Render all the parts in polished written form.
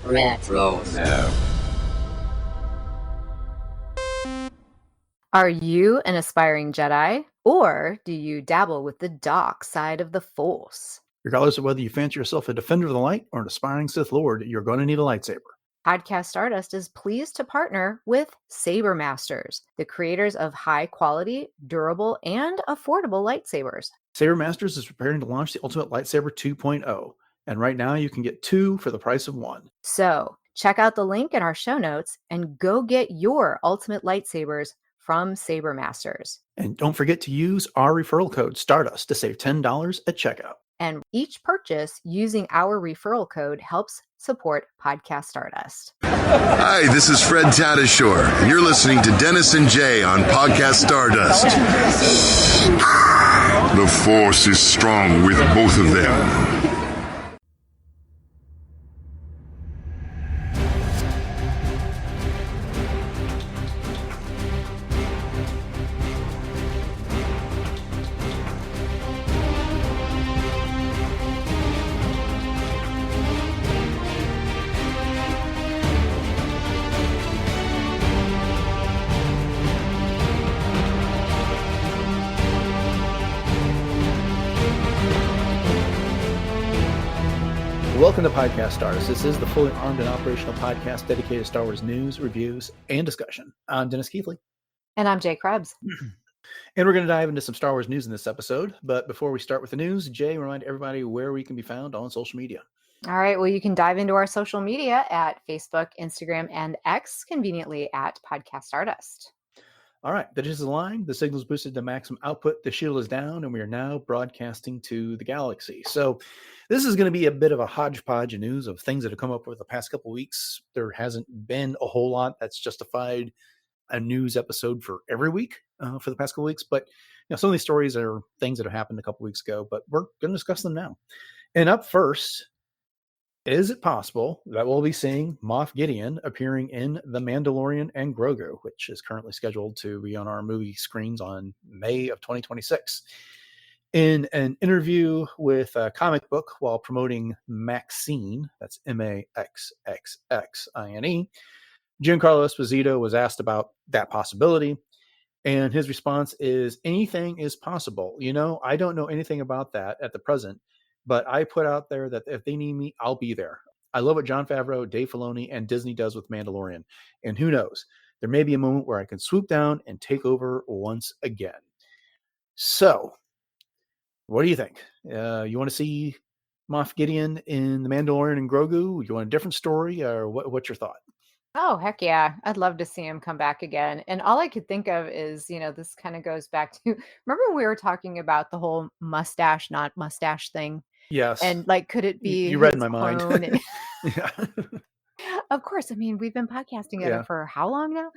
Retro. Are you an aspiring Jedi, or do you dabble with the dark side of the Force? Regardless of whether you fancy yourself a defender of the light or an aspiring Sith Lord, you're going to need a lightsaber. Podcast Stardust is pleased to partner with Saber Masters, the creators of high-quality, durable, and affordable lightsabers. Saber Masters is preparing to launch the Ultimate Lightsaber 2.0, and right now you can get 2 for the price of 1. So, check out the link in our show notes and go get your Ultimate Lightsabers from Saber Masters. And don't forget to use our referral code STARDUST to save $10 at checkout. And each purchase using our referral code helps support Podcast Stardust. Hi, this is Fred Tatasciore, and you're listening to Dennis and Jay on Podcast Stardust. The Force is strong with both of them. Welcome to Podcast Stardust. This is the fully armed and operational podcast dedicated to Star Wars news, reviews, and discussion. I'm Dennis Keithley. And I'm Jay Krebs. And we're going to dive into some Star Wars news in this episode. But before we start with the news, Jay, remind everybody where we can be found on social media. All right. Well, you can dive into our social media at Facebook, Instagram, and X, conveniently at Podcast Stardust. All right. The dishes aligned, the signal's boosted to maximum output, the shield is down, and we are now broadcasting to the galaxy. So this is going to be a bit of a hodgepodge of news of things that have come up over the past couple of weeks. There hasn't been a whole lot that's justified a news episode for every week for the past couple of weeks. But some of these stories are things that have happened a couple of weeks ago, but we're going to discuss them now. And up first, is it possible that we'll be seeing Moff Gideon appearing in The Mandalorian and Grogu, which is currently scheduled to be on our movie screens on May of 2026? In an interview with a comic book while promoting Maxine, that's Maxxxine, Giancarlo Esposito was asked about that possibility. And his response is, anything is possible. I don't know anything about that at the present, but I put out there that if they need me, I'll be there. I love what Jon Favreau, Dave Filoni, and Disney does with Mandalorian. And who knows, there may be a moment where I can swoop down and take over once again. So, what do you think? You want to see Moff Gideon in The Mandalorian and Grogu? You want a different story, or what's your thought? Oh, heck yeah. I'd love to see him come back again. And all I could think of is, this kind of goes back to, remember when we were talking about the whole mustache, not mustache thing? Yes. And could it be you read my mind. Yeah. Of course. I mean, we've been podcasting together for how long now?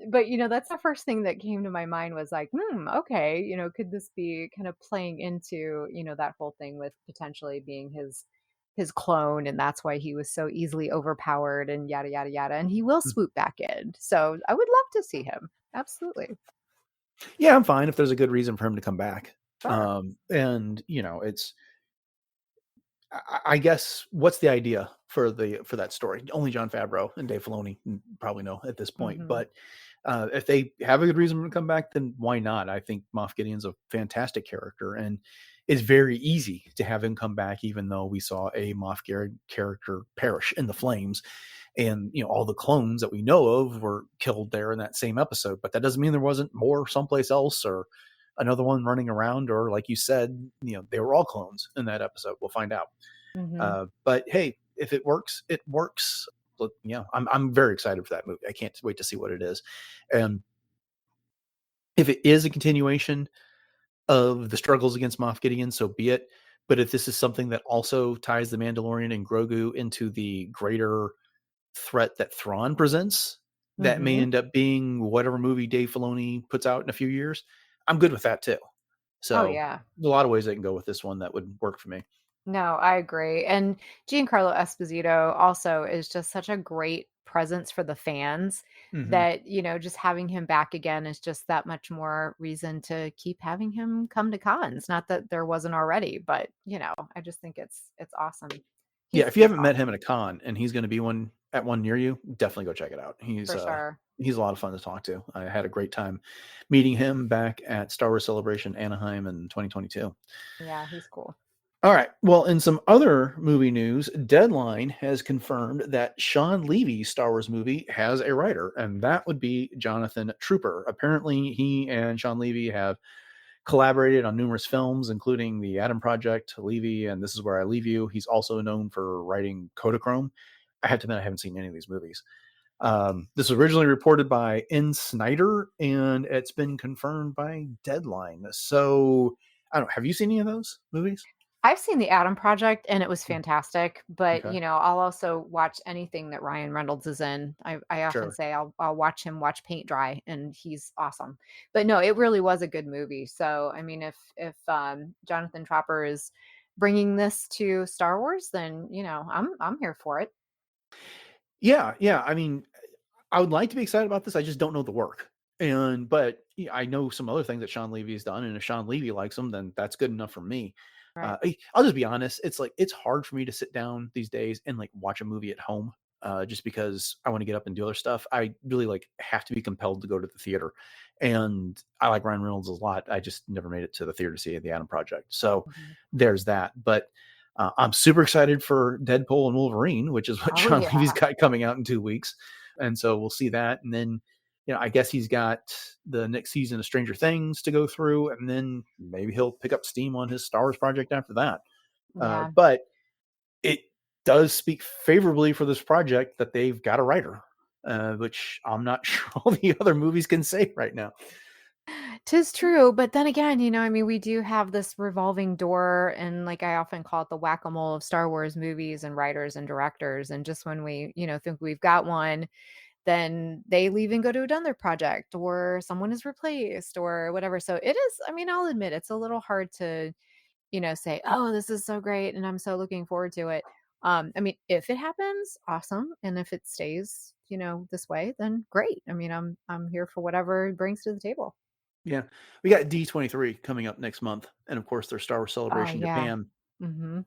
But that's the first thing that came to my mind was like, okay, could this be kind of playing into, that whole thing with potentially being his clone, and that's why he was so easily overpowered and yada, yada, yada. And he will swoop back in. So I would love to see him. Absolutely. Yeah, I'm fine if there's a good reason for him to come back. Sure. And it's, I guess, what's the idea for that story? Only Jon Favreau and Dave Filoni probably know at this point. Mhm. But if they have a good reason to come back, then why not? I think Moff Gideon's a fantastic character, and it's very easy to have him come back, even though we saw a Moff Gideon character perish in the flames. And, all the clones that we know of were killed there in that same episode. But that doesn't mean there wasn't more someplace else or another one running around, or like you said, they were all clones in that episode. We'll find out. Mhm. But hey, if it works, it works. But, I'm very excited for that movie. I can't wait to see what it is. And if it is a continuation of the struggles against Moff Gideon, so be it. But if this is something that also ties the Mandalorian and Grogu into the greater threat that Thrawn presents, that may end up being whatever movie Dave Filoni puts out in a few years, I'm good with that too. So yeah. a lot of ways they can go with this one that would work for me. No, I agree. And Giancarlo Esposito also is just such a great presence for the fans that, just having him back again is just that much more reason to keep having him come to cons. Not that there wasn't already, but, I just think it's awesome. Yeah, if you He's haven't met him awesome at a con and he's going to be at one near you, definitely go check it out. for sure. He's a lot of fun to talk to. I had a great time meeting him back at Star Wars Celebration Anaheim in 2022. Yeah, he's cool. All right. Well, in some other movie news, Deadline has confirmed that Shawn Levy's Star Wars movie has a writer, and that would be Jonathan Trooper. Apparently, he and Shawn Levy have collaborated on numerous films, including The Adam Project, Levy, and This Is Where I Leave You. He's also known for writing Kodachrome. I have to admit, I haven't seen any of these movies. This was originally reported by N. Snyder, and it's been confirmed by Deadline. So, I don't know. Have you seen any of those movies? I've seen The Adam Project, and it was fantastic, but, Okay, I'll also watch anything that Ryan Reynolds is in. I often sure. say I'll watch him watch paint dry, and he's awesome. But no, it really was a good movie. So, I mean, if Jonathan Tropper is bringing this to Star Wars, then, I'm here for it. Yeah, yeah. I mean, I would like to be excited about this. I just don't know the work. But yeah, I know some other things that Shawn Levy has done, and if Shawn Levy likes them, then that's good enough for me. Right. I'll just be honest. It's like it's hard for me to sit down these days and like watch a movie at home, just because I want to get up and do other stuff. I really like have to be compelled to go to the theater, and I like Ryan Reynolds a lot. I just never made it to the theater to see the Adam Project, so Mhm. there's that. But I'm super excited for Deadpool and Wolverine, which is what Oh, Shawn Levy's yeah. got coming out in 2 weeks. And so we'll see that. And then, I guess he's got the next season of Stranger Things to go through. And then maybe he'll pick up steam on his Star Wars project after that. Yeah. But it does speak favorably for this project that they've got a writer, which I'm not sure all the other movies can say right now. 'Tis true, but then again, I mean, we do have this revolving door, and like I often call it the whack-a-mole of Star Wars movies and writers and directors. And just when we, think we've got one, then they leave and go to another project, or someone is replaced, or whatever. So it is, I mean, I'll admit it's a little hard to, say, oh, this is so great and I'm so looking forward to it. I mean, if it happens, awesome. And if it stays, this way, then great. I mean, I'm here for whatever it brings to the table. Yeah. We got D23 coming up next month. And of course, there's Star Wars Oh Celebration yeah. Japan. Mhm.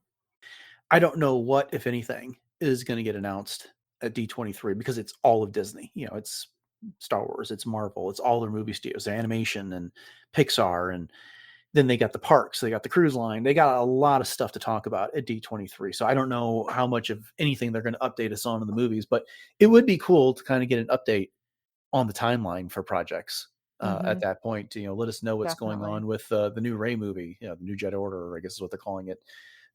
I don't know what, if anything, is going to get announced at D23 because it's all of Disney. It's Star Wars, it's Marvel, it's all their movie studios, animation and Pixar. And then they got the parks, they got the cruise line, they got a lot of stuff to talk about at D23. So I don't know how much of anything they're going to update us on in the movies, but it would be cool to kind of get an update on the timeline for projects at Mhm. that point. Let us know what's going Definitely. on with the new Ray movie, the new Jedi Order, I guess is what they're calling it.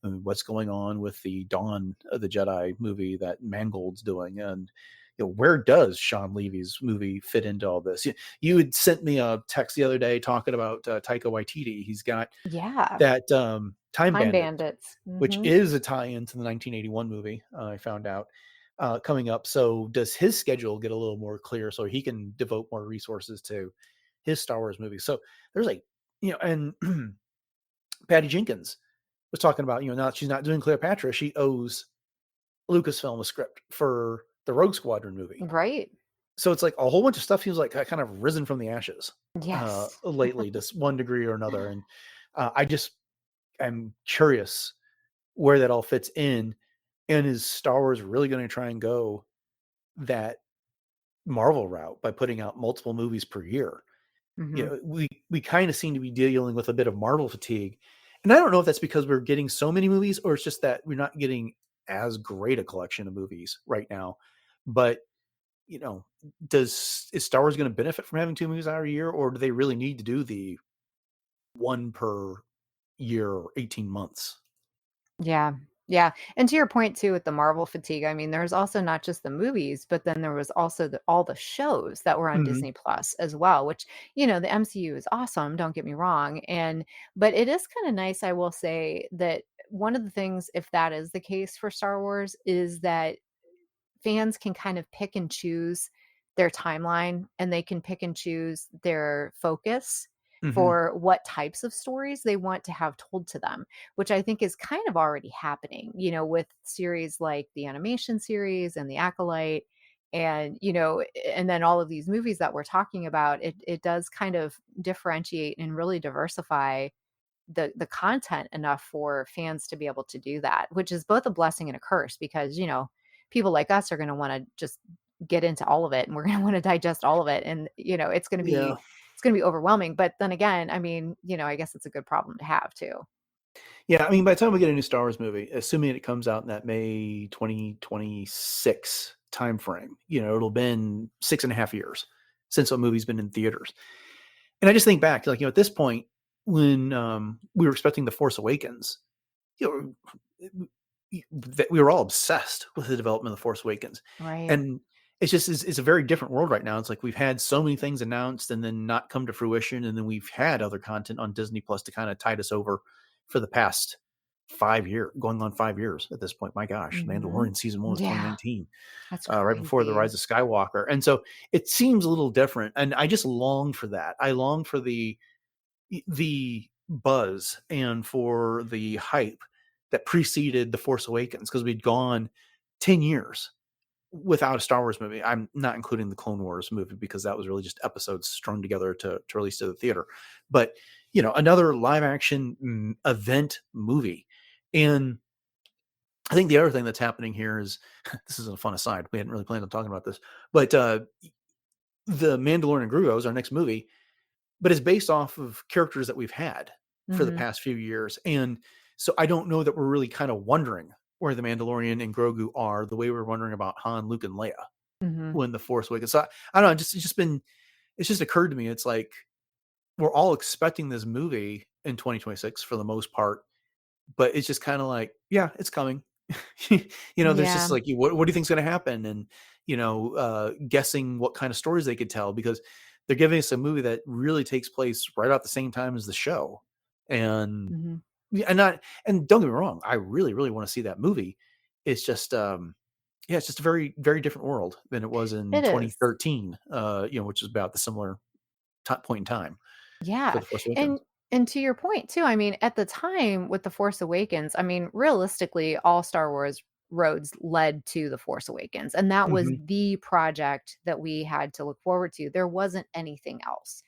And what's going on with the Dawn of the Jedi movie that Mangold's doing, and where does Shawn Levy's movie fit into all this? You had sent me a text the other day talking about Taika Waititi. He's got Yeah. that Time Time Bandit, Bandits. which Mhm. is a tie-in to the 1981 movie. I found out coming up. So does his schedule get a little more clear so he can devote more resources to his Star Wars movies? So there's like, and Patty Jenkins was talking about, now that she's not doing Cleopatra, she owes Lucasfilm a script for the Rogue Squadron movie. Right. So it's like a whole bunch of stuff seems like kind of risen from the ashes Yes. lately, to one degree or another. And I just am curious where that all fits in. And is Star Wars really going to try and go that Marvel route by putting out multiple movies per year? Mhm. We kind of seem to be dealing with a bit of Marvel fatigue. And I don't know if that's because we're getting so many movies or it's just that we're not getting as great a collection of movies right now. But, you know, is Star Wars going to benefit from having two movies out a year, or do they really need to do the one per year or 18 months? Yeah. Yeah. And to your point too with the Marvel fatigue, I mean, there's also not just the movies, but then there was also all the shows that were on Hmm. Disney Plus as well, which, the MCU is awesome, don't get me wrong. But it is kind of nice, I will say, that one of the things, if that is the case for Star Wars, is that fans can kind of pick and choose their timeline, and they can pick and choose their focus Hmm. for what types of stories they want to have told to them, which I think is kind of already happening, with series like the animation series and the Acolyte, and and then all of these movies that we're talking about. It does kind of differentiate and really diversify the content enough for fans to be able to do that, which is both a blessing and a curse because, people like us are going to want to just get into all of it and we're going to want to digest all of it. And, Yeah. it's going to be overwhelming. But then again, I mean, I guess it's a good problem to have too. Yeah. I mean, by the time we get a new Star Wars movie, assuming it comes out in that May 2026 timeframe, it'll have been 6.5 years since a movie's been in theaters. And I just think back, like, at this point, when we were expecting The Force Awakens, we were all obsessed with the development of The Force Awakens. Right. And it's a very different world right now. It's like we've had so many things announced and then not come to fruition. And then we've had other content on Disney Plus to kind of tide us over for the past 5 years, going on 5 years at this point. My gosh, Mandalorian season 1 was 2019. That's right before the Rise of Skywalker. And so it seems a little different. And I just long for that. I long for the buzz and for the hype that preceded The Force Awakens, because we'd gone 10 years without a Star Wars movie. I'm not including the Clone Wars movie because that was really just episodes strung together to release to the theater. But, another live action event movie. And I think the other thing that's happening here is, this is a fun aside. We hadn't really planned on talking about this, but the Mandalorian and Grogu is our next movie, but it's based off of characters that we've had for the past few years. And so I don't know that we're really kind of wondering where the Mandalorian and Grogu are the way we're wondering about Han, Luke, and Leia when The Force Awakens. So I don't know. It's just occurred to me. It's like, we're all expecting this movie in 2026 for the most part, but it's just kind of like, yeah, it's coming. There's just like, what do you think's going to happen? And, guessing what kind of stories they could tell, because they're giving us a movie that really takes place right about the same time as the show. And, and don't get me wrong, I really, really want to see that movie. It's just, it's just a very, very different world than it was in 2013, which is about the similar point in time. For The Force Awakens. And to your point too, I mean, at the time with The Force Awakens, I mean, realistically, all Star Wars roads led to The Force Awakens. And that was the project that we had to look forward to. There wasn't anything else.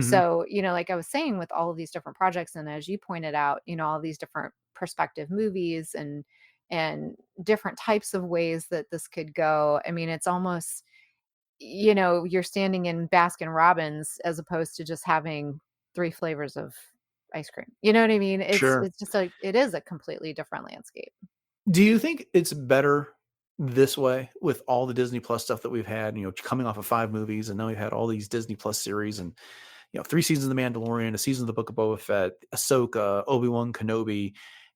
So, like I was saying, with all of these different projects, and as you pointed out, all these different perspective movies and different types of ways that this could go. I mean, it's almost, you're standing in Baskin Robbins as opposed to just having 3 flavors of ice cream. You know what I mean? It's just it is a completely different landscape. Do you think it's better this way with all the Disney Plus stuff that we've had, coming off of 5 movies, and now we've had all these Disney Plus series and, 3 seasons of The Mandalorian, a season of the Book of Boba Fett, Ahsoka, Obi-Wan Kenobi,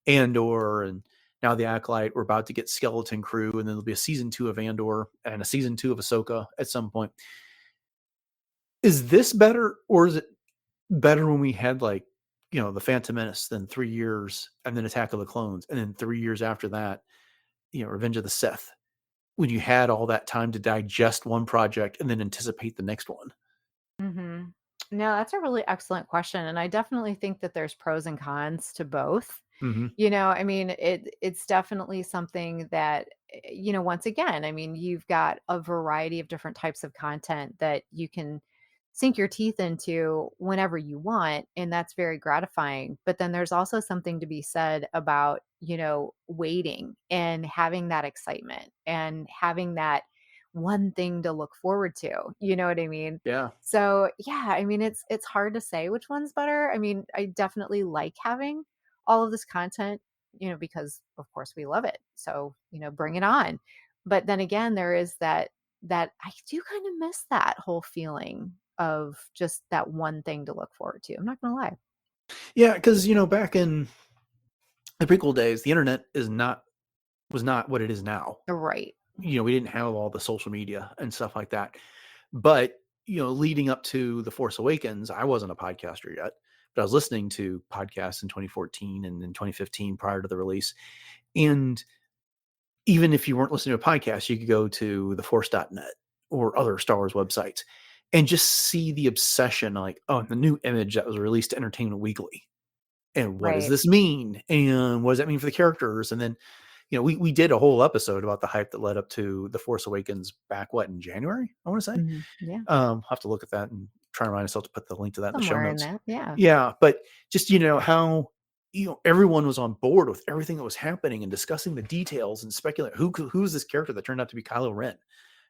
Andor, and now The Acolyte. We're about to get Skeleton Crew, and then there'll be a season 2 of Andor and a season 2 of Ahsoka at some point. Is this better, or is it better when we had The Phantom Menace, then 3 years, and then Attack of the Clones, and then 3 years after that, Revenge of the Sith, when you had all that time to digest one project and then anticipate the next one? No, that's a really excellent question. And I definitely think that there's pros and cons to both. I mean, it's definitely something that, once again, I mean, you've got a variety of different types of content that you can sink your teeth into whenever you want. And that's very gratifying. But then there's also something to be said about, waiting and having that excitement and having that one thing to look forward to. You know what I mean? Yeah. So yeah, I mean, it's hard to say which one's better. I mean, I definitely like having all of this content, because of course we love it. So, bring it on. But then again, there is that I do kind of miss that whole feeling of just that one thing to look forward to. I'm not going to lie. Yeah. Cause back in the prequel days, the internet was not what it is now. Right. We didn't have all the social media and stuff like that. But, leading up to The Force Awakens, I wasn't a podcaster yet, but I was listening to podcasts in 2014 and in 2015 prior to the release. And even if you weren't listening to a podcast, you could go to theforce.net or other Star Wars websites and just see the obsession, like, oh, the new image that was released to Entertainment Weekly. And what does this mean? And what does that mean for the characters? And then, we did a whole episode about the hype that led up to The Force Awakens back, in January, I want to say. Yeah. I'll have to look at that and trying to remind myself to put the link to that in the show Somewhere in notes. that, yeah. Yeah, but just how everyone was on board with everything that was happening and discussing the details and speculating who's this character that turned out to be Kylo Ren,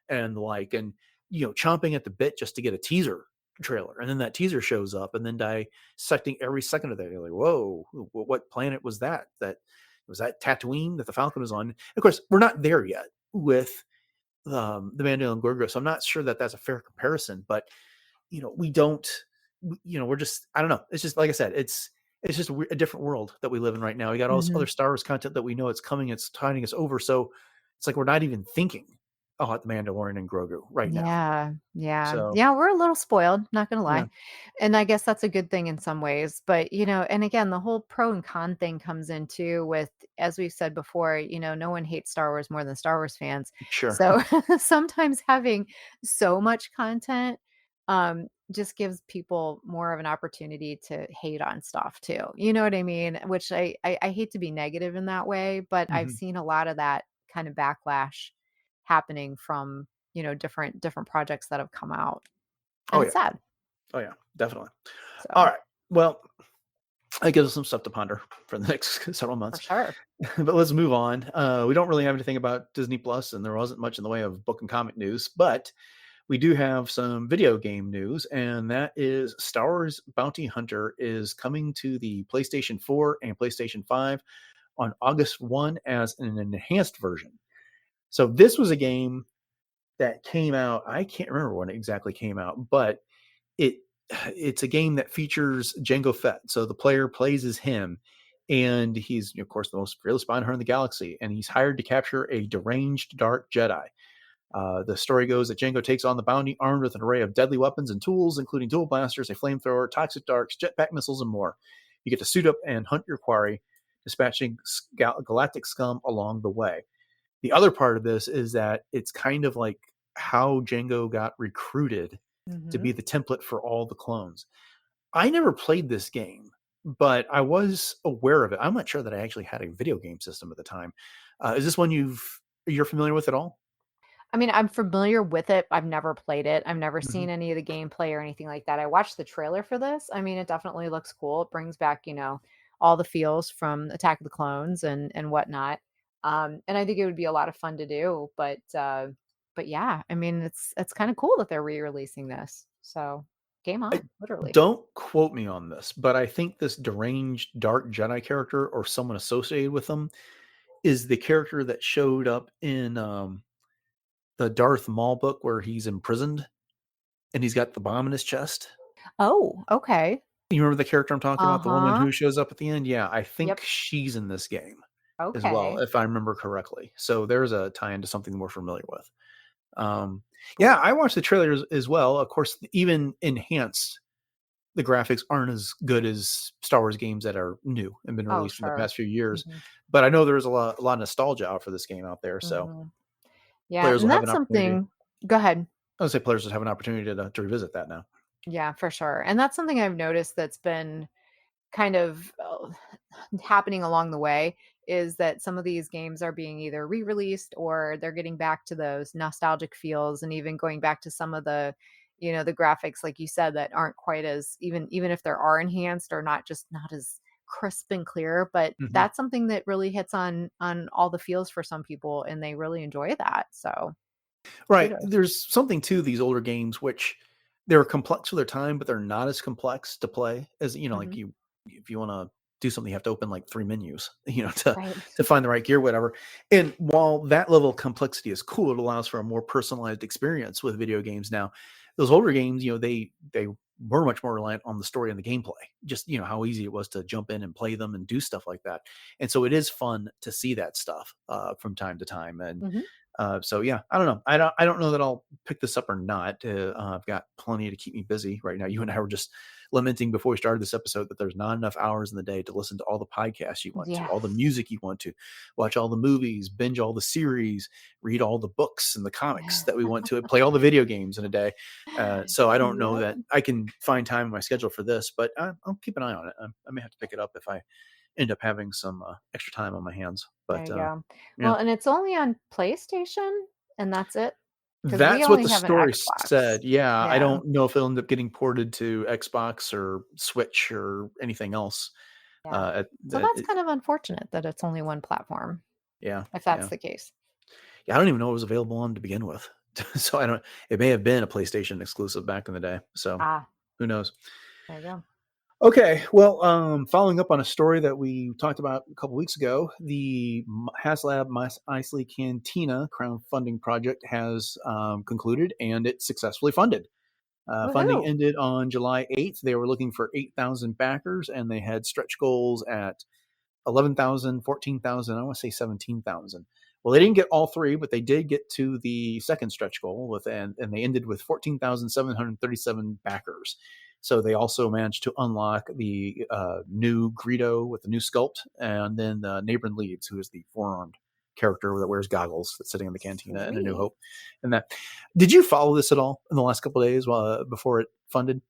and chomping at the bit just to get a teaser trailer, and then that teaser shows up, and then dissecting every second of that. You're like, whoa, what planet was that? That was that Tatooine that the Falcon was on. Of course, we're not there yet with the Mandalorian Grogu, so I'm not sure that that's a fair comparison. But we don't, we're just, I don't know. It's just like I said, it's just a different world that we live in right now. We got all this other Star Wars content that we know it's coming, it's tiding us over. So it's like we're not even thinking about the Mandalorian and Grogu right now. Yeah. So Yeah, we're a little spoiled, not gonna yeah, lie. And I guess that's a good thing in some ways. But, and again, the whole pro and con thing comes into with, as we've said before, no one hates Star Wars more than Star Wars fans. sure. So sometimes having so much content just gives people more of an opportunity to hate on stuff too. You know what I mean? Which I hate to be negative in that way, but I've Mhm. seen a lot of that kind of backlash happening from different projects that have come out, Oh and yeah. it's sad. Oh yeah, definitely. All So right. Well, that gives us some stuff to ponder for the next several for months. sure. But let's move on. We don't really have anything about Disney Plus, and there wasn't much in the way of book and comic news, but we do have some video game news, and that is Star Wars Bounty Hunter is coming to the PlayStation 4 and PlayStation 5 on August 1 as an enhanced version. So this was a game that came out. I can't remember when it exactly came out, but it it's a game that features Jango Fett. So the player plays as him, and he's of course the most fearless bounty hunter in the galaxy, and he's hired to capture a deranged dark Jedi. The story goes that Jango takes on the bounty armed with an array of deadly weapons and tools, including dual blasters, a flamethrower, toxic darks, jetpack missiles, and more. You get to suit up and hunt your quarry, dispatching galactic scum along the way. The other part of this is that it's kind of like how Jango got recruited to Mhm. be the template for all the clones. I never played this game, but I was aware of it. I'm not sure that I actually had a video game system at the time. Is this one you're familiar with at all? I mean, I'm familiar with it. I've never played it. I've never Mhm. seen any of the gameplay or anything like that. I watched the trailer for this. I mean, it definitely looks cool. It brings back, all the feels from Attack of the Clones and whatnot. And I think it would be a lot of fun to do. But yeah, I mean, it's kind of cool that they're re-releasing this. So game I on, literally. don't quote me on this, but I think this deranged dark Jedi character or someone associated with them is the character that showed up in the Darth Maul book where he's imprisoned and he's got the bomb in his chest. Oh, okay. You remember the character I'm talking about? The woman Uh-huh. who shows up at the end? Yeah, I think Yep. she's in this game as well, Okay. if I remember correctly. So there's a tie into something we're familiar with. Um, yeah, I watched the trailers as well. Of course, even enhanced, the graphics aren't as good as Star Wars games that are new and been Oh, released in the sure. past few years. Mhm. But I know there's a lot of nostalgia out for this game out there. So Mhm. Yeah, players and will have that's an opportunity. something. Go ahead. I would say players will have an opportunity to revisit that now. Yeah, for sure. And that's something I've noticed that's been kind of happening along the way is that some of these games are being either re-released or they're getting back to those nostalgic feels and even going back to some of the graphics like you said that aren't quite as even if there are enhanced or not as crisp and clear, but Mhm. that's something that really hits on all the feels for some people and they really enjoy that. So, Right. kudos. There's something to these older games which they're complex for their time, but they're not as complex to play as like Mhm. you if you want to do something, you have to open like three menus, Right. to find the right gear, whatever. And while that level of complexity is cool, it allows for a more personalized experience with video games now. Those older games, they were much more reliant on the story and the gameplay. Just how easy it was to jump in and play them and do stuff like that. And so it is fun to see that stuff from time to time. And Mhm. so yeah, I don't know. I don't know that I'll pick this up or not. I've got plenty to keep me busy right now. You and I were just lamenting before we started this episode that there's not enough hours in the day to listen to all the podcasts you want to, all the Yes. music you want to, watch all the movies, binge all the series, read all the books and the comics that we want to, play all the video games in a day. So I don't know that Yep. I can find time in my schedule for this, but I'll keep an eye on it. I may have to pick it up if I end up having some extra time on my hands. There But you go. yeah. Well, and it's only on PlayStation, and that's it? Because we That's what only the have an story Xbox. said. Yeah, I Yeah, don't know if it'll end up getting ported to Xbox or Switch or anything else. yeah. At So the that's kind of unfortunate that it's only one platform, Yeah, if that's yeah, the case. yeah. I don't even know it was available on to begin with. So I don't. It may have been a PlayStation exclusive back in the day. So Ah, who knows? there you go. Okay, well, following up on a story that we talked about a couple weeks ago, the Haslab Isley Cantina crowdfunding project has concluded, and it's successfully funded. Funding Woohoo! ended on July 8th. They were looking for 8,000 backers, and they had stretch goals at 11,000, 14,000. I want to say 17,000. Well, they didn't get all three, but they did get to the second stretch goal and they ended with 14,737 backers. So they also managed to unlock the new Greedo with the new sculpt, and then Nabrin Leeds, who is the four-armed character that wears goggles that's sitting in the cantina in A New Sweet. Hope. And that, did you follow this at all in the last couple of days before it funded?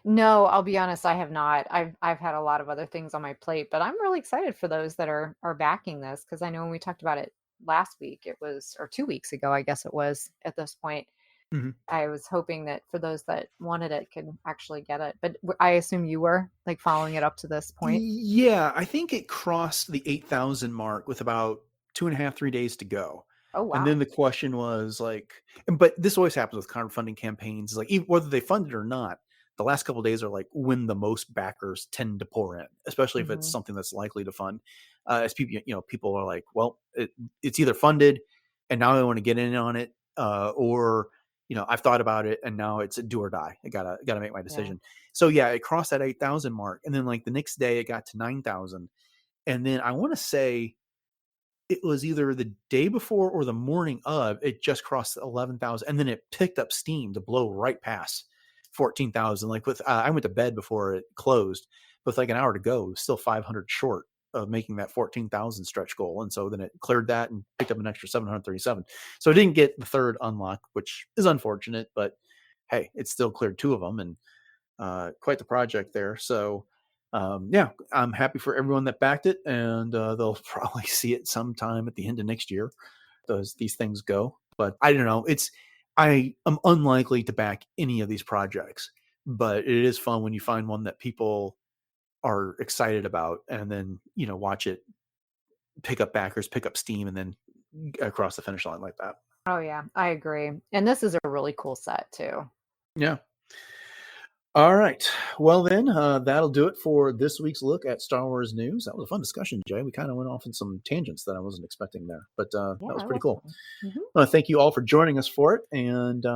No, I'll be honest, I have not. I've had a lot of other things on my plate, but I'm really excited for those that are backing this because I know when we talked about it last week, it was or 2 weeks ago, I guess it was at this point. Mm-hmm. I was hoping that for those that wanted it could actually get it. But I assume you were like following it up to this point. Yeah, I think it crossed the 8,000 mark with about 2.5, 3 days to go. Oh And then wow. the question was like, but this always happens with crowdfunding campaigns, like whether they fund it or not, the last couple of days are like when the most backers tend to pour in, especially if it's Hmm. something that's likely to fund. As people, people are like, well, it's either funded and now I want to get in on it, or I've thought about it and now it's a do or die. I gotta make my Yeah. decision. So yeah, it crossed that 8,000 mark, and then like the next day it got to 9,000, and then I want to say it was either the day before or the morning of it just crossed 11,000, and then it picked up steam to blow right past 14,000. Like I went to bed before it closed, with like an hour to go, it was still 500 short of making that 14,000 stretch goal, and so then it cleared that and picked up an extra 737. So it didn't get the third unlock, which is unfortunate, but hey, it still cleared two of them, and quite the project there. So yeah, I'm happy for everyone that backed it, and they'll probably see it sometime at the end of next year. These things go, but I don't know. I am unlikely to back any of these projects, but it is fun when you find one that people are excited about, and then watch it pick up backers, pick up steam, and then across the finish line like that. Oh yeah, I agree. And this is a really cool set too. Yeah. All right. Well, then, that'll do it for this week's look at Star Wars news. That was a fun discussion, Jay. We kind of went off in some tangents that I wasn't expecting there, but that was Yeah, it pretty was cool. fun. Hmm. Thank you all for joining us for it. And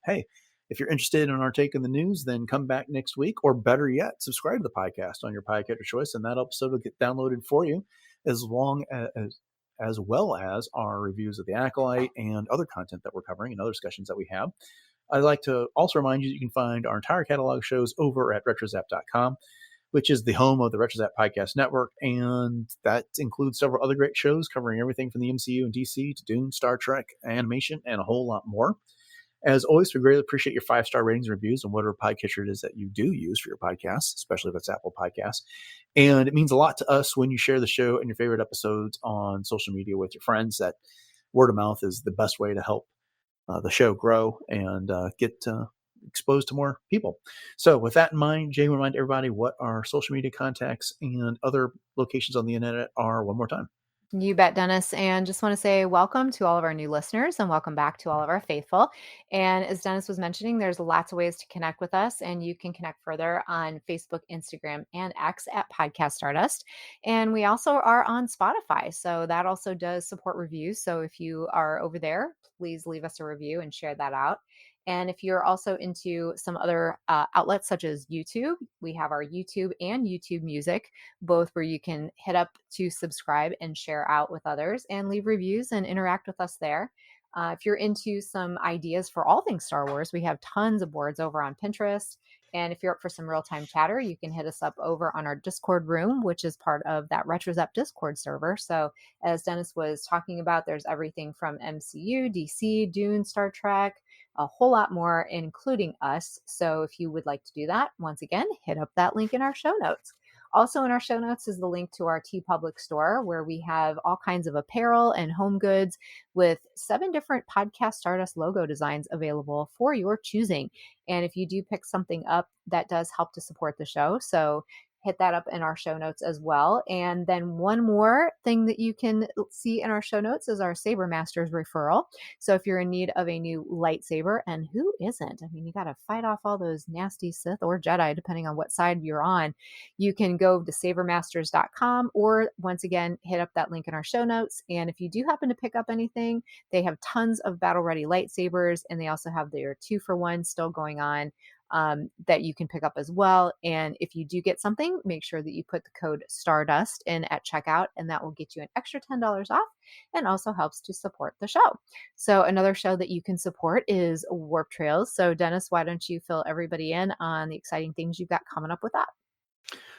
hey, if you're interested in our take on the news, then come back next week, or better yet, subscribe to the podcast on your podcast of choice, and that episode will get downloaded for you, as long as well as our reviews of the Acolyte and other content that we're covering and other discussions that we have. I'd like to also remind you that you can find our entire catalog of shows over at retrozap.com, which is the home of the RetroZap Podcast Network, and that includes several other great shows covering everything from the MCU and DC to Dune, Star Trek, animation, and a whole lot more. As always, we greatly appreciate your 5-star ratings and reviews on whatever podcatcher it is that you do use for your podcast, especially if it's Apple Podcasts. And it means a lot to us when you share the show and your favorite episodes on social media with your friends. That word of mouth is the best way to help the show grow and get exposed to more people. So with that in mind, Jay, remind everybody what our social media contacts and other locations on the internet are one more time. You bet, Dennis. And just want to say welcome to all of our new listeners and welcome back to all of our faithful. And as Dennis was mentioning, there's lots of ways to connect with us, and you can connect further on Facebook, Instagram, and X at Podcast Stardust. And we also are on Spotify. So that also does support reviews. So if you are over there, please leave us a review and share that out. And if you're also into some other outlets such as YouTube, we have our YouTube and YouTube Music, both where you can hit up to subscribe and share out with others and leave reviews and interact with us there. If you're into some ideas for all things Star Wars, we have tons of boards over on Pinterest. And if you're up for some real time chatter, you can hit us up over on our Discord room, which is part of that RetroZap Discord server. So, as Dennis was talking about, there's everything from MCU, DC, Dune, Star Trek, a whole lot more, including us. So, if you would like to do that, once again, hit up that link in our show notes. Also in our show notes is the link to our TeePublic store, where we have all kinds of apparel and home goods with 7 different Podcast Stardust logo designs available for your choosing. And if you do pick something up, that does help to support the show. So hit that up in our show notes as well. And then one more thing that you can see in our show notes is our Saber Masters referral. So if you're in need of a new lightsaber, and who isn't? I mean, you got to fight off all those nasty Sith or Jedi, depending on what side you're on. You can go to sabermasters.com, or once again, hit up that link in our show notes. And if you do happen to pick up anything, they have tons of battle ready lightsabers, and they also have their 2-for-1 still going on. That you can pick up as well. And if you do get something, make sure that you put the code Stardust in at checkout, and that will get you an extra $10 off and also helps to support the show. So another show that you can support is Warp Trails. So Dennis, why don't you fill everybody in on the exciting things you've got coming up with that?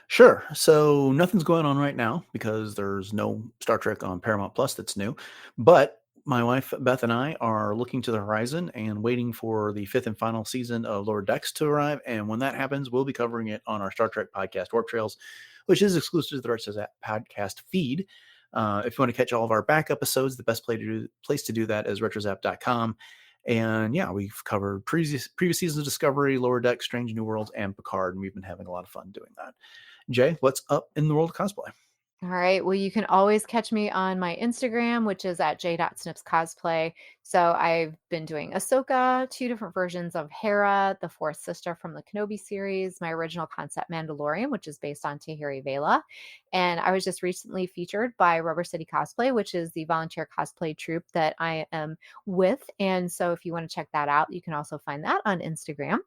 Sure. So nothing's going on right now because there's no Star Trek on Paramount Plus that's new, but my wife Beth and I are looking to the horizon and waiting for the 5th and final season of Lower Decks to arrive. And when that happens, we'll be covering it on our Star Trek podcast, Warp Trails, which is exclusive to the rest of that podcast feed. If you want to catch all of our back episodes, the best place to do that is retrozap.com. And yeah, we've covered previous seasons of Discovery, Lower Decks, Strange New Worlds, and Picard, and we've been having a lot of fun doing that. Jay, what's up in the world of cosplay? All right. Well, you can always catch me on my Instagram, which is at j.snipscosplay. So I've been doing Ahsoka, 2 different versions of Hera, the 4th sister from the Kenobi series, my original concept Mandalorian, which is based on Tahiri Vela. And I was just recently featured by Rubber City Cosplay, which is the volunteer cosplay troupe that I am with. And so if you want to check that out, you can also find that on Instagram.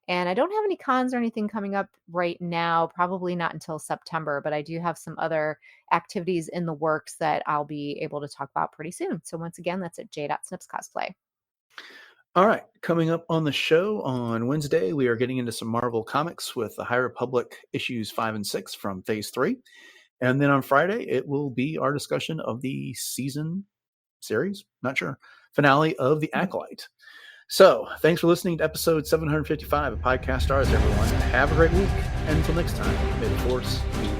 And I don't have any cons or anything coming up right now, probably not until September, but I do have some other activities in the works that I'll be able to talk about pretty soon. So once again, that's at j.snipscosplay. All right. Coming up on the show on Wednesday, we are getting into some Marvel comics with the High Republic issues 5 and 6 from Phase 3. And then on Friday, it will be our discussion of the finale of The Acolyte. So thanks for listening to episode 755 of Podcast Stars, everyone. Have a great week. And until next time, may the Force be with you.